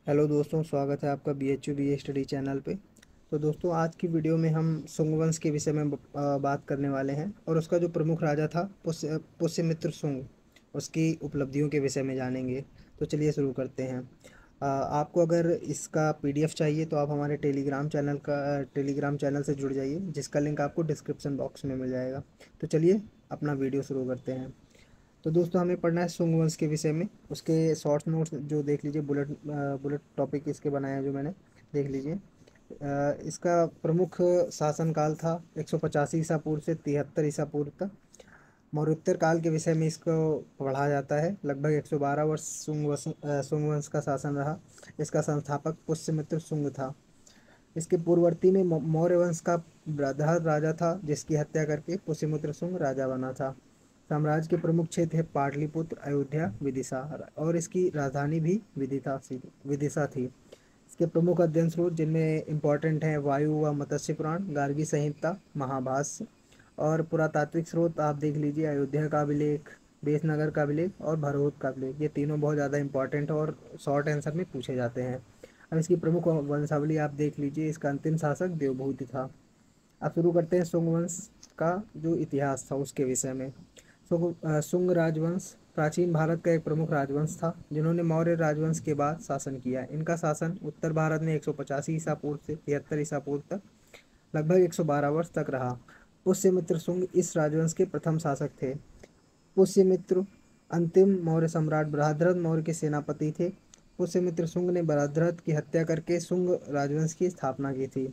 Hello दोस्तों, स्वागत है आपका BHU BA स्टडी चैनल पे। तो दोस्तों, आज की वीडियो में हम सुंग वंश के विषय में बात करने वाले हैं और उसका जो प्रमुख राजा था पुष्यमित्र सुंग, उसकी उपलब्धियों के विषय में जानेंगे। तो चलिए शुरू करते हैं। आपको अगर इसका PDF चाहिए तो आप हमारे टेलीग्राम चैनल से जुड़ जाइए, जिसका लिंक आपको डिस्क्रिप्शन बॉक्स में मिल जाएगा। तो चलिए अपना वीडियो शुरू करते हैं। तो दोस्तों, हमें पढ़ना है सुंग वंश के विषय में। उसके शॉर्ट नोट्स जो देख लीजिए, बुलेट टॉपिक इसके बनाए हैं जो मैंने, देख लीजिए। इसका प्रमुख शासनकाल था 185 ईसा पूर्व से 73 ईसा पूर्व तक। मौर्योत्तर काल के विषय में इसको पढ़ा जाता है। लगभग 112 वर्ष सुंग वंश का शासन रहा। इसका संस्थापक पुष्यमित्र सुंग था। इसके पूर्ववर्ती में मौर्य वंश का बृहद्रथ राजा था, जिसकी हत्या करके पुष्यमित्र शुंग राजा बना था। साम्राज्य के प्रमुख क्षेत्र है पाटलिपुत्र, अयोध्या, विदिशा, और इसकी राजधानी भी विदिशा थी। इसके प्रमुख अध्ययन स्रोत जिनमें इम्पोर्टेंट हैं वायु व मत्स्य पुराण, गार्गी संहिता, महाभाष्य। और पुरातात्विक स्रोत आप देख लीजिए, अयोध्या का अभिलेख, बेसनगर का अभिलेख और भरहुत का अभिलेख। ये तीनों बहुत ज़्यादा इंपॉर्टेंट और शॉर्ट आंसर में पूछे जाते हैं। अब इसकी प्रमुख वंशावली आप देख लीजिए। इसका अंतिम शासक देवभूति था। अब शुरू करते हैं सुंग वंश का जो इतिहास था उसके विषय में। सुंग राजवंश प्राचीन भारत का एक प्रमुख राजवंश था, जिन्होंने मौर्य राजवंश के बाद शासन किया। इनका शासन उत्तर भारत में 185 ईसा पूर्व से 73 ईसा पूर्व तक लगभग 112 वर्ष तक रहा। पुष्यमित्र शुंग इस राजवंश के प्रथम शासक थे। पुष्यमित्र अंतिम मौर्य सम्राट बृहद्रथ मौर्य के सेनापति थे। पुष्यमित्र शुंग ने बृहद्रथ की हत्या करके शुंग राजवंश की स्थापना की थी।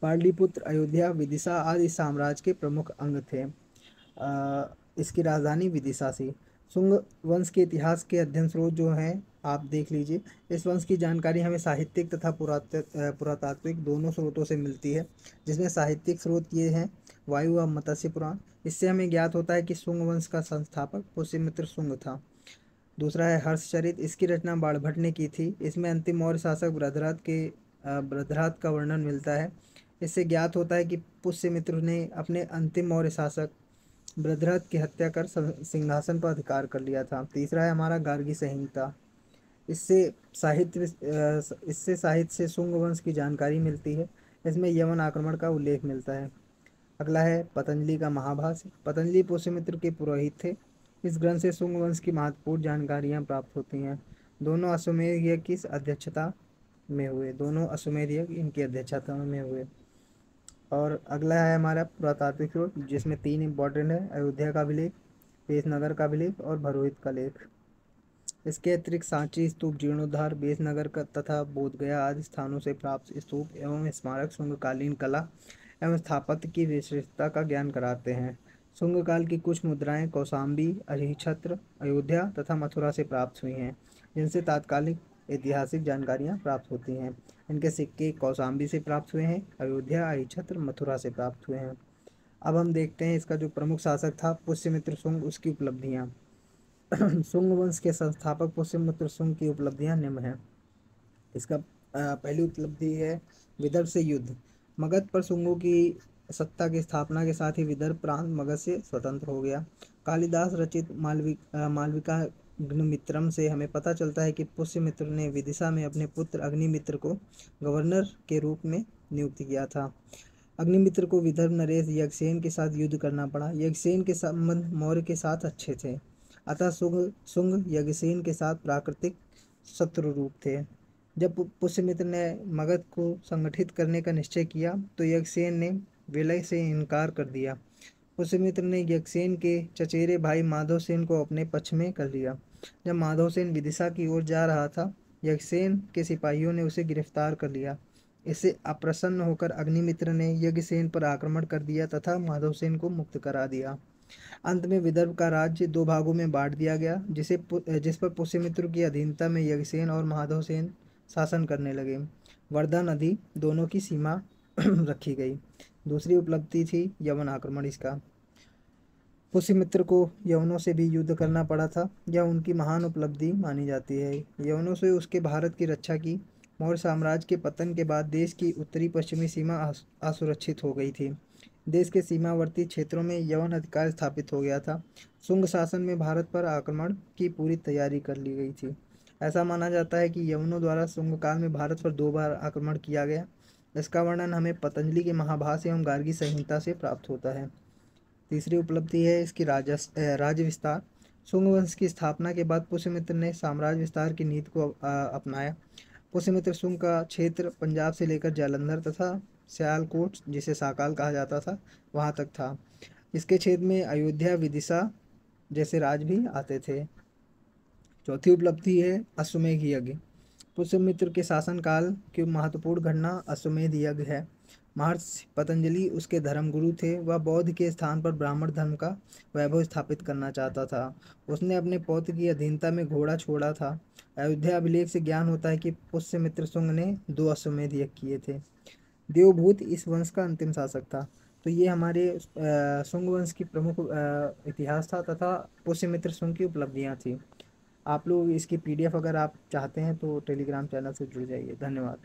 पाटलिपुत्र, अयोध्या, विदिशा आदि साम्राज्य के प्रमुख अंग थे। इसकी राजधानी विदिशा थी। शुंग वंश के इतिहास के अध्ययन स्रोत जो हैं आप देख लीजिए। इस वंश की जानकारी हमें साहित्यिक तथा पुरातात्विक दोनों स्रोतों से मिलती है, जिसमें साहित्यिक स्रोत ये हैं वायु व मत्स्य पुराण। इससे हमें ज्ञात होता है कि शुंग वंश का संस्थापक पुष्यमित्र शुंग था। दूसरा है हर्षचरित। इसकी रचना बाणभट्ट ने की थी। इसमें अंतिम मौर्य शासक बृहद्रथ का वर्णन मिलता है। इससे ज्ञात होता है कि पुष्यमित्र ने अपने अंतिम मौर्य शासक बृहद्रथ की हत्या कर सिंहासन पर अधिकार कर लिया था। तीसरा है हमारा गार्गी संहिता। इससे साहित्य से शुंग वंश की जानकारी मिलती है। इसमें यवन आक्रमण का उल्लेख मिलता है। अगला है पतंजलि का महाभाष्य। पतंजलि पुष्यमित्र के पुरोहित थे। इस ग्रंथ से शुंग वंश की महत्वपूर्ण जानकारियां प्राप्त होती हैं। दोनों अश्वमेध यज्ञ इनकी अध्यक्षता में हुए। और अगला है हमारा पुरातात्विक स्रोत, जिसमें तीन इंपॉर्टेंट है, अयोध्या का अभिलेख, बेसनगर का अभिलेख और भरोहित का लेख। इसके अतिरिक्त सांची स्तूप जीर्णोद्धार, बेसनगर का तथा बोधगया आदि स्थानों से प्राप्त स्तूप एवं स्मारक शुंगकालीन कला एवं स्थापत्य की विशेषता का ज्ञान कराते हैं। शुंग काल की कुछ मुद्राएं कौशाम्बी, अहिछत्र, अयोध्या तथा मथुरा से प्राप्त हुई हैं, जिनसे तात्कालिक ऐतिहासिक जानकारियां प्राप्त होती हैं। इनके सिक्के कौशाम्बी से प्राप्त हुए हैं, अयोध्या, अहिछत्र, मथुरा से प्राप्त हुए हैं। अब हम देखते हैं इसका जो प्रमुख शासक था पुष्यमित्र शुंग, उसकी उपलब्धियां। शुंग वंश के संस्थापक पुष्यमित्र शुंग की उपलब्धियां निम्न हैं। इसका पहली उपलब्धि है विदर्भ से युद्ध। मगध पर शुंगों की सत्ता की स्थापना के साथ ही विदर्भ प्रांत मगध से स्वतंत्र हो गया। कालिदास रचित मालविका अग्निमित्रम से हमें पता चलता है कि पुष्यमित्र ने विदिशा में अपने पुत्र अग्निमित्र को गवर्नर के रूप में नियुक्त किया था। अग्निमित्र को विदर्भ नरेश यज्ञसेन के साथ युद्ध करना पड़ा। यज्ञसेन के संबंध मौर्य के साथ अच्छे थे, अतः शुंग यज्ञसेन के साथ प्राकृतिक शत्रु रूप थे। जब पुष्यमित्र ने मगध को संगठित करने का निश्चय किया तो यज्ञसेन ने विलय से इनकार कर दिया। पुष्यमित्र ने यज्ञसेन के चचेरे भाई माधवसेन को अपने पक्ष में कर लिया। जब माधवसेन विदिशा की ओर जा रहा था, यज्ञसेन के सिपाहियों ने उसे गिरफ्तार कर लिया। इससे अप्रसन्न होकर अग्निमित्र ने यज्ञसेन पर आक्रमण कर दिया तथा माधवसेन को मुक्त करा दिया। अंत में विदर्भ का राज्य दो भागों में बांट दिया गया, जिस पर पुष्यमित्र की अधीनता में यज्ञसेन और माधवसेन शासन करने लगे। वर्धा नदी दोनों की सीमा रखी गई। दूसरी उपलब्धि थी यवन आक्रमण। इसका पुष्यमित्र को यवनों से भी युद्ध करना पड़ा था। यह उनकी महान उपलब्धि मानी जाती है। यवनों से उसके भारत की रक्षा की। मौर्य साम्राज्य के पतन के बाद देश की उत्तरी पश्चिमी सीमा असुरक्षित हो गई थी। देश के सीमावर्ती क्षेत्रों में यवन अधिकार स्थापित हो गया था। शुंग शासन में भारत पर आक्रमण की पूरी तैयारी कर ली गई थी। ऐसा माना जाता है कि यवनों द्वारा शुंग काल में भारत पर 2 बार आक्रमण किया गया। इसका वर्णन हमें पतंजलि के महाभाष्य एवं गार्गी संहिता से प्राप्त होता है। तीसरी उपलब्धि है इसकी राज्य विस्तार। शुंग वंश की स्थापना के बाद पुष्यमित्र ने साम्राज्य विस्तार की नीति को अपनाया। पुष्यमित्र शुंग का क्षेत्र पंजाब से लेकर जालंधर तथा सियालकोट, जिसे साकाल कहा जाता था, वहां तक था। इसके क्षेत्र में अयोध्या, विदिशा जैसे राज भी आते थे। चौथी उपलब्धि है अश्वमेध यज्ञ। पुष्यमित्र के शासनकाल की महत्वपूर्ण घटना अश्वमेध यज्ञ है। महर्षि पतंजलि उसके धर्मगुरु थे। वह बौद्ध के स्थान पर ब्राह्मण धर्म का वैभव स्थापित करना चाहता था। उसने अपने पौत्र की अधीनता में घोड़ा छोड़ा था। अयोध्या अभिलेख से ज्ञान होता है कि पुष्यमित्र शुंग ने 2 अश्वमेध यज्ञ किए थे। देवभूत इस वंश का अंतिम शासक था। तो ये हमारे शुंग वंश की प्रमुख इतिहास था तथा पुष्यमित्र शुंग की उपलब्धियां थी। आप लोग इसकी पीडीएफ अगर आप चाहते हैं तो टेलीग्राम चैनल से जुड़ जाइए। धन्यवाद।